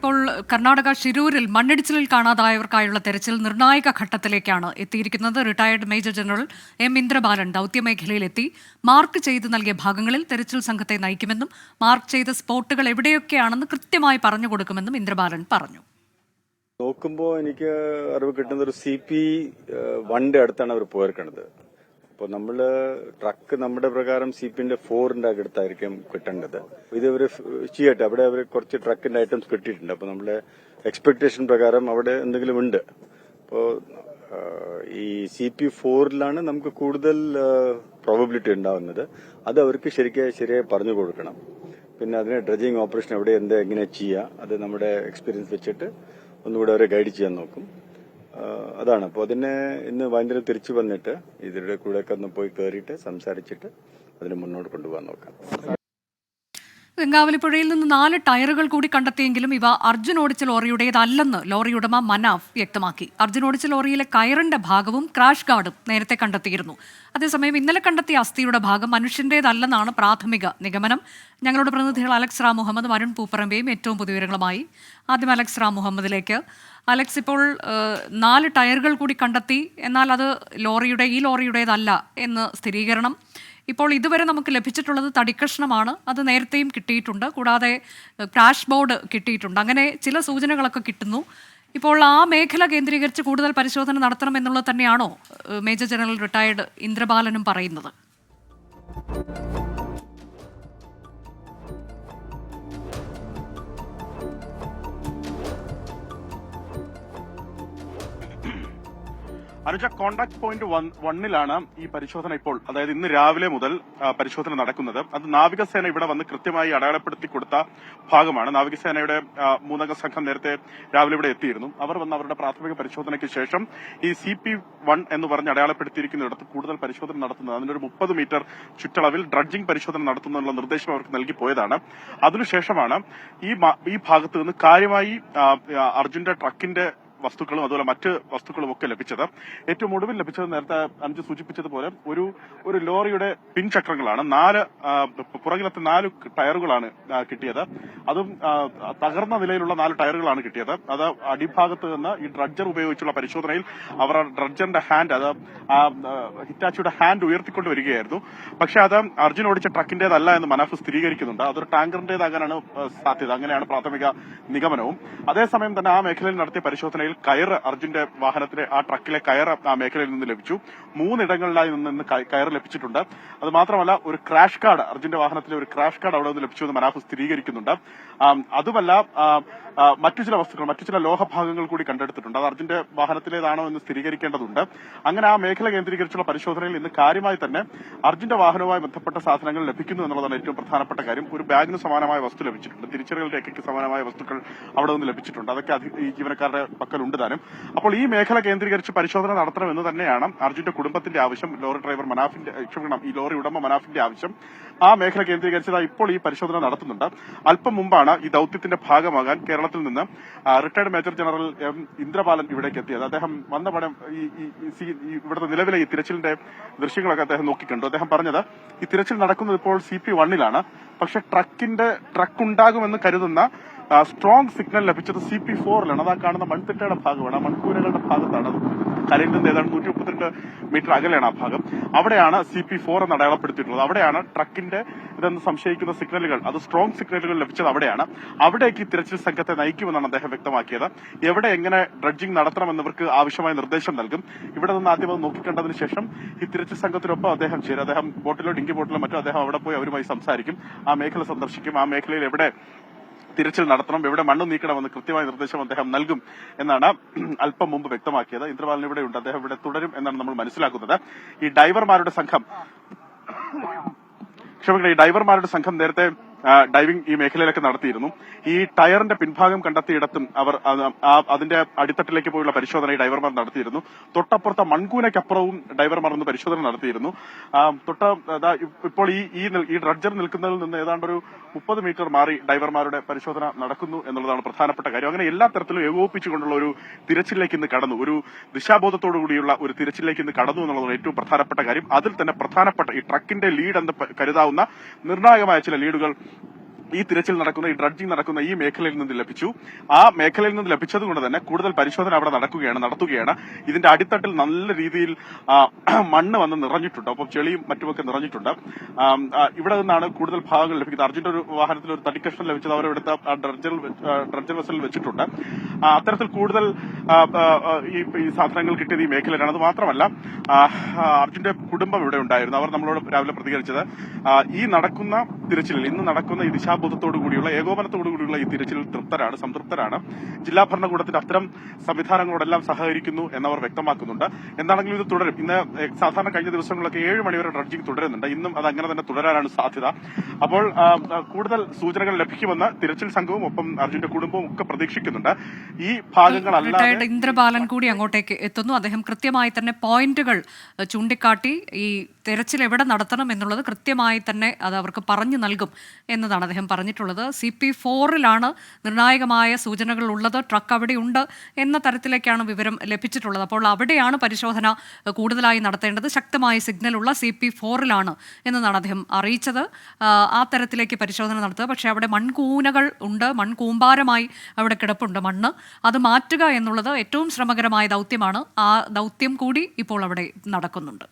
ഇപ്പോൾ കർണാടക ഷിരൂരിൽ മണ്ണിടിച്ചിലിൽ കാണാതായവർക്കായുള്ള തെരച്ചിൽ നിർണായക ഘട്ടത്തിലേക്കാണ് എത്തിയിരിക്കുന്നത്. Retired major general M Indrabalan ദൌത്യമേഖലയിലെത്തി മാർക്ക് ചെയ്ത് നൽകിയ ഭാഗങ്ങളിൽ തെരച്ചിൽ സംഘത്തെ നയിക്കുമെന്നും മാർക്ക് ചെയ്ത സ്പോട്ടുകൾ എവിടെയൊക്കെയാണെന്ന് കൃത്യമായി പറഞ്ഞു കൊടുക്കുമെന്നും ഇന്ദ്രബാലൻ പറഞ്ഞു. നോക്കുമ്പോൾ എനിക്ക് അറിവ് കിട്ടുന്ന ഒരു CP1 അടുത്താണ് അവർ പോയിരിക്കുന്നത്. അപ്പോൾ നമ്മള് ട്രക്ക് നമ്മുടെ പ്രകാരം CP-ന്റെ 4 അടുത്തായിരിക്കും കിട്ടേണ്ടത്. ഇത് അവർ ചെയ്യട്ടെ, അവിടെ അവർ കുറച്ച് ട്രക്കിന്റെ ഐറ്റംസ് കിട്ടിയിട്ടുണ്ട്. അപ്പോൾ നമ്മുടെ എക്സ്പെക്ടേഷൻ പ്രകാരം അവിടെ എന്തെങ്കിലും ഉണ്ട്. അപ്പോൾ ഈ CP4 നമുക്ക് കൂടുതൽ പ്രോബബിലിറ്റി ഉണ്ടാവുന്നത്. അത് അവർക്ക് ശരിയായി പറഞ്ഞു കൊടുക്കണം. പിന്നെ അതിന് ഡ്രഡ്ജിങ് ഓപ്പറേഷൻ എവിടെ എങ്ങനെ ചെയ്യുക, അത് നമ്മുടെ എക്സ്പീരിയൻസ് വെച്ചിട്ട് ഒന്നുകൂടെ അവരെ ഗൈഡ് ചെയ്യാൻ നോക്കും. അതാണ്. അപ്പോൾ അതിനെ ഇന്ന് വൈകുന്നേരം തിരിച്ചു വന്നിട്ട് ഇതിന്റെ കൂടെയൊക്കെ ഒന്ന് പോയി കയറിയിട്ട് സംസാരിച്ചിട്ട് അതിനെ മുന്നോട്ട് കൊണ്ടുപോകാൻ നോക്കാം. ഗംഗാവലിപ്പുഴയിൽ നിന്ന് 4 ടയറുകൾ കൂടി കണ്ടെത്തിയെങ്കിലും ഇവ അർജുൻ ഓടിച്ച ലോറിയുടേതല്ലെന്ന് ലോറി ഉടമ മനാഫ് വ്യക്തമാക്കി. അർജുൻ ഓടിച്ച ലോറിയിലെ കയറിന്റെ ഭാഗവും ക്രാഷ് ഗാർഡും നേരത്തെ കണ്ടെത്തിയിരുന്നു. അതേസമയം ഇന്നലെ കണ്ടെത്തിയ അസ്ഥിയുടെ ഭാഗം മനുഷ്യന്റേതല്ലെന്നാണ് പ്രാഥമിക നിഗമനം. ഞങ്ങളുടെ പ്രതിനിധികൾ അലക്സ് റാം മുഹമ്മദ്, അരുൺ പൂപ്പറമ്പയും ഏറ്റവും പുതിയ വിവരങ്ങളുമായി. ആദ്യം അലക്സ് റാം മുഹമ്മദിലേക്ക്. അലക്സ്, ഇപ്പോൾ 4 ടയറുകൾ കൂടി കണ്ടെത്തി, എന്നാൽ അത് ഈ ലോറിയുടേതല്ല എന്ന് സ്ഥിരീകരണം. ഇപ്പോൾ ഇതുവരെ നമുക്ക് ലഭിച്ചിട്ടുള്ളത് തടിക്കഷ്ണമാണ്. അത് നേരത്തെയും കിട്ടിയിട്ടുണ്ട്. കൂടാതെ ക്രാഷ് ബോർഡ് കിട്ടിയിട്ടുണ്ട്. അങ്ങനെ ചില സൂചനകളൊക്കെ കിട്ടുന്നു. ഇപ്പോൾ ആ മേഖല കേന്ദ്രീകരിച്ച് കൂടുതൽ പരിശോധന നടത്തണമെന്നുള്ളത് തന്നെയാണോ മേജർ ജനറൽ റിട്ടയർഡ് ഇന്ദ്രബാലനും പറയുന്നത്? അനുജ, കോണ്ടാക്ട് പോയിന്റ് 1 ഈ പരിശോധന ഇപ്പോൾ, അതായത് ഇന്ന് രാവിലെ മുതൽ പരിശോധന നടക്കുന്നത്. അത് നാവികസേന ഇവിടെ വന്ന് കൃത്യമായി അടയാളപ്പെടുത്തി കൊടുത്ത ഭാഗമാണ്. നാവികസേനയുടെ 3 സംഘം നേരത്തെ രാവിലെ ഇവിടെ എത്തിയിരുന്നു. അവർ വന്ന് അവരുടെ പ്രാഥമിക പരിശോധനയ്ക്ക് ശേഷം ഈ CP1 എന്ന് പറഞ്ഞ് അടയാളപ്പെടുത്തിയിരിക്കുന്നിടത്ത് കൂടുതൽ പരിശോധന നടത്തുന്നത്. അതിനൊരു 30 മീറ്റർ ചുറ്റളവിൽ ഡ്രഡ്ജിംഗ് പരിശോധന നടത്തുന്നതിനുള്ള നിർദ്ദേശം അവർക്ക് നൽകി പോയതാണ്. അതിനുശേഷമാണ് ഈ ഭാഗത്ത് നിന്ന് കാര്യമായി അർജുന്റെ ട്രക്കിന്റെ വസ്തുക്കളും അതുപോലെ മറ്റ് വസ്തുക്കളും ഒക്കെ ലഭിച്ചത്. ഏറ്റവും ഒടുവിൽ ലഭിച്ചത് നേരത്തെ അഞ്ച് സൂചിപ്പിച്ചതുപോലെ ഒരു ലോറിയുടെ പിൻചക്രങ്ങളാണ്. പുറകിലത്തെ 4 ടയറുകളാണ് കിട്ടിയത്. അതും തകർന്ന നിലയിലുള്ള 4 ടയറുകളാണ് കിട്ടിയത്. അത് അടിഭാഗത്ത് നിന്ന് ഈ ഡ്രഡ്ജർ ഉപയോഗിച്ചുള്ള പരിശോധനയിൽ അവർ ഡ്രഡ്ജറിന്റെ ഹാൻഡ്, അത് ഹിറ്റാച്ചിയുടെ ഹാൻഡ് ഉയർത്തിക്കൊണ്ട് വരികയായിരുന്നു. പക്ഷെ അത് അർജുൻ ഓടിച്ച ട്രക്കിന്റേതല്ല എന്ന് മനാഫ് സ്ഥിരീകരിക്കുന്നുണ്ട്. അതൊരു ടാങ്കറിന്റേതാകാനാണ് സാധ്യത. അങ്ങനെയാണ് പ്രാഥമിക നിഗമനവും. അതേസമയം തന്നെ ആ മേഖലയിൽ നടത്തിയ പരിശോധനയിൽ കയറ്, അർജുന്റെ വാഹനത്തിലെ ആ ട്രക്കിലെ കയറ് ആ മേഖലയിൽ നിന്ന് ലഭിച്ചു. 3 ഇടങ്ങളിലായി നിന്ന് കയറ് ലഭിച്ചിട്ടുണ്ട്. അത് മാത്രമല്ല, ഒരു ക്രാഷ് കാർഡ്, അർജുന്റെ വാഹനത്തിലെ ഒരു ക്രാഷ് കാർഡ് അവിടെ നിന്ന് ലഭിച്ചു എന്ന് മനാഫ് സ്ഥിരീകരിക്കുന്നുണ്ട്. അതുമല്ല, മറ്റു ചില വസ്തുക്കൾ, മറ്റു ചില ലോഹഭാഗങ്ങൾ കൂടി കണ്ടെടുത്തിട്ടുണ്ട്. അത് അർജുന്റെ വാഹനത്തിലേതാണോ എന്ന് സ്ഥിരീകരിക്കേണ്ടതുണ്ട്. അങ്ങനെ ആ മേഖല കേന്ദ്രീകരിച്ചുള്ള പരിശോധനയിൽ ഇന്ന് കാര്യമായി തന്നെ അർജുന്റെ വാഹനവുമായി ബന്ധപ്പെട്ട സാധനങ്ങൾ ലഭിക്കുന്നു എന്നുള്ളതാണ് ഏറ്റവും പ്രധാനപ്പെട്ട കാര്യം. ഒരു ബാഗിന് സമാനമായ വസ്തു ലഭിച്ചിട്ടുണ്ട്. തിരിച്ചറിയൽ രേഖയ്ക്ക് സമാനമായ വസ്തുക്കൾ അവിടെ നിന്ന് ലഭിച്ചിട്ടുണ്ട്. അതൊക്കെ ഈ ജീവനക്കാരുടെ പക്കലുണ്ട് താനും. അപ്പോൾ ഈ മേഖല കേന്ദ്രീകരിച്ച് പരിശോധന നടത്തണമെന്ന് തന്നെയാണ് അർജുന്റെ കുടുംബത്തിന്റെ ആവശ്യം. ലോറി ഡ്രൈവർ ഈ ലോറി ഉടമ മനാഫിന്റെ ആവശ്യം. ആ മേഖല കേന്ദ്രീകരിച്ചത് ഇപ്പോൾ ഈ പരിശോധന നടത്തുന്നുണ്ട്. അല്പം മുമ്പാണ് ഈ ദൌത്യത്തിന്റെ ഭാഗമാകാൻ കേരളത്തിൽ നിന്ന് retired major general M Indrabalan ഇവിടേക്ക് എത്തിയത്. അദ്ദേഹം വന്ന പടം ഇവിടുത്തെ നിലവിലെ ഈ തിരച്ചിലിന്റെ ദൃശ്യങ്ങളൊക്കെ അദ്ദേഹം നോക്കിക്കണ്ടു. അദ്ദേഹം പറഞ്ഞത്, ഈ തിരച്ചിൽ നടക്കുന്നത് ഇപ്പോൾ CP1 പക്ഷെ ട്രക്ക് ഉണ്ടാകുമെന്ന് കരുതുന്ന സ്ട്രോങ് സിഗ്നൽ ലഭിച്ചത് CP4 അതാ കാണുന്ന മൺതിട്ടയുടെ ഭാഗമാണ്. ആ മൺകൂരകളുടെ ഭാഗത്താണ്. അത് കരയിൽ നിന്ന് ഏതാണ്ട് 132 മീറ്റർ അകലെയാണ് ആ ഭാഗം. അവിടെയാണ് CP4 എന്ന് അടയാളപ്പെടുത്തിയിട്ടുള്ളത്. അവിടെയാണ് ട്രക്കിന്റെ ഇതെന്ന് സംശയിക്കുന്ന സിഗ്നലുകൾ, അത് സ്ട്രോങ് സിഗ്നലുകൾ ലഭിച്ചത് അവിടെയാണ്. അവിടേക്ക് തിരച്ചിൽ സംഘത്തെ നയിക്കുമെന്നാണ് അദ്ദേഹം വ്യക്തമാക്കിയത്. എവിടെ എങ്ങനെ ഡ്രഡ്ജിംഗ് നടത്തണമെന്നവർക്ക് ആവശ്യമായ നിർദ്ദേശം നൽകും. ഇവിടെ നിന്ന് ആദ്യം അത് നോക്കിക്കണ്ടതിന് ശേഷം ഈ തിരച്ചിൽ സംഘത്തിനൊപ്പം അദ്ദേഹം ചേരും. അദ്ദേഹം ബോട്ടിലോ ഡിങ്കി ബോട്ടിലോ മറ്റോ അദ്ദേഹം അവിടെ പോയി അവരുമായി സംസാരിക്കും. ആ മേഖല സന്ദർശിക്കും. ആ മേഖലയിൽ എവിടെ തിരച്ചിൽ നടത്തണം, എവിടെ മണ്ണ് നീക്കണമെന്ന് കൃത്യമായ നിർദ്ദേശം അദ്ദേഹം നൽകും എന്നാണ് അല്പം മുമ്പ് വ്യക്തമാക്കിയത്. ഇന്ദ്രബാലൻ ഇവിടെയുണ്ട്. അദ്ദേഹം ഇവിടെ തുടരും എന്നാണ് നമ്മൾ മനസ്സിലാക്കുന്നത്. ഈ ഡൈവർമാരുടെ സംഘം നേരത്തെ ഡൈവിംഗ് ഈ മേഖലയിലൊക്കെ നടത്തിയിരുന്നു. ഈ ടയറിന്റെ പിൻഭാഗം കണ്ടെത്തിയിടത്തും അവർ അതിന്റെ അടിത്തട്ടിലേക്ക് പോയുള്ള പരിശോധന ഈ ഡൈവർമാർ നടത്തിയിരുന്നു. തൊട്ടപ്പുറത്തെ മൺകൂനയ്ക്കപ്പുറവും ഡൈവർമാർ ഒന്ന് പരിശോധന നടത്തിയിരുന്നു. ഇപ്പോൾ ഈ ഡ്രഡ്ജർ നിൽക്കുന്നതിൽ നിന്ന് ഏതാണ്ട് ഒരു 30 മീറ്റർ മാറി ഡൈവർമാരുടെ പരിശോധന നടക്കുന്നു എന്നുള്ളതാണ് പ്രധാനപ്പെട്ട കാര്യം. അങ്ങനെ എല്ലാ തരത്തിലും ഏകോപിപ്പിച്ചുകൊണ്ടുള്ള ഒരു തിരച്ചിലേക്ക് ഇന്ന് കടന്നു, ഒരു ദിശാബോധത്തോടുകൂടിയുള്ള ഒരു തിരച്ചിലേക്ക് ഇന്ന് കടന്നു എന്നുള്ളതാണ് ഏറ്റവും പ്രധാനപ്പെട്ട കാര്യം. അതിൽ തന്നെ പ്രധാനപ്പെട്ട ഈ ട്രക്കിന്റെ ലീഡ് എന്ന് കരുതാവുന്ന നിർണായകമായ ചില ലീഡുകൾ ഈ തിരച്ചിൽ നടക്കുന്ന, ഈ ഡ്രഡ്ജിംഗ് നടക്കുന്ന ഈ മേഖലയിൽ നിന്ന് ലഭിച്ചു. ആ മേഖലയിൽ നിന്ന് ലഭിച്ചത് കൊണ്ട് തന്നെ കൂടുതൽ പരിശോധന അവിടെ നടത്തുകയാണ്. ഇതിന്റെ അടിത്തട്ടിൽ നല്ല രീതിയിൽ മണ്ണ് വന്ന് നിറഞ്ഞിട്ടുണ്ട്, ഒപ്പം ചെളിയും മറ്റുമൊക്കെ നിറഞ്ഞിട്ടുണ്ട്. ഇവിടെ നിന്നാണ് കൂടുതൽ ഭാഗങ്ങൾ ലഭിക്കുന്നത്. അർജുന്റെ ഒരു വാഹനത്തിൽ ഒരു തടിക്കഷ്ണം ലഭിച്ചത് അവരെടുത്ത ഡ്രഡ്ജർ വെസലിൽ വെച്ചിട്ടുണ്ട്. അത്തരത്തിൽ കൂടുതൽ ഈ സാധനങ്ങൾ കിട്ടിയത് ഈ മേഖലയിലാണ്. അത് മാത്രമല്ല, അർജുന്റെ കുടുംബം ഇവിടെ ഉണ്ടായിരുന്നു. അവർ നമ്മളോട് രാവിലെ പ്രതികരിച്ചത് ഈ നടക്കുന്ന തിരച്ചിലിൽ, ഇന്ന് നടക്കുന്ന ഈ ദിശാബോധത്തോടു കൂടിയുള്ള, ഏകോപനത്തോടു കൂടിയുള്ള ഈ തിരച്ചിലിൽ സംതൃപ്തരാണ്. ജില്ലാ ഭരണകൂടത്തിന്റെ അത്തരം സംവിധാനങ്ങളോടെല്ലാം സഹകരിക്കുന്നു എന്നവർ വ്യക്തമാക്കുന്നുണ്ട്. എന്താണെങ്കിലും ഇത് തുടരും. ഇന്ന് സാധാരണ കഴിഞ്ഞ ദിവസങ്ങളിലൊക്കെ 7 മണിവരെ ഡ്രഡ്ജിംഗ് തുടരുന്നുണ്ട്. ഇന്നും അത് അങ്ങനെ തന്നെ തുടരാനാണ് സാധ്യത. അപ്പോൾ കൂടുതൽ സൂചനകൾ ലഭിക്കുമെന്ന് തിരച്ചിൽ സംഘവും ഒപ്പം അർജുന്റെ കുടുംബവും ഒക്കെ പ്രതീക്ഷിക്കുന്നുണ്ട്. ഈ ഭാഗങ്ങളല്ലാതെ ഇന്ദ്രബാലൻ കൂടി അങ്ങോട്ടേക്ക് എത്തുന്നു. അദ്ദേഹം കൃത്യമായി തന്നെ പോയിന്റുകൾ ചൂണ്ടിക്കാട്ടി ഈ തെരച്ചിൽ എവിടെ നടത്തണം എന്നുള്ളത് കൃത്യമായി തന്നെ അത് അവർക്ക് പറഞ്ഞു നൽകും എന്നതാണ് അദ്ദേഹം പറഞ്ഞിട്ടുള്ളത്. CP4-ലാണ് നിർണായകമായ സൂചനകൾ ഉള്ളത്. ട്രക്ക് അവിടെ ഉണ്ട് എന്ന തരത്തിലേക്കാണ് വിവരം ലഭിച്ചിട്ടുള്ളത്. അപ്പോൾ അവിടെയാണ് പരിശോധന കൂടുതലായി നടത്തേണ്ടത്. ശക്തമായ സിഗ്നലുള്ള CP4-ലാണ് എന്നതാണ് അദ്ദേഹം അറിയിച്ചത്. ആ തരത്തിലേക്ക് പരിശോധന നടത്തുക. പക്ഷേ അവിടെ മൺകൂനകൾ ഉണ്ട്, മൺകൂമ്പാരമായി അവിടെ കിടപ്പുണ്ട് മണ്ണ്. അത് മാറ്റുക എന്നുള്ളത് ഏറ്റവും ശ്രമകരമായ ദൗത്യമാണ്. ആ ദൗത്യം കൂടി ഇപ്പോൾ അവിടെ നടക്കുന്നുണ്ട്.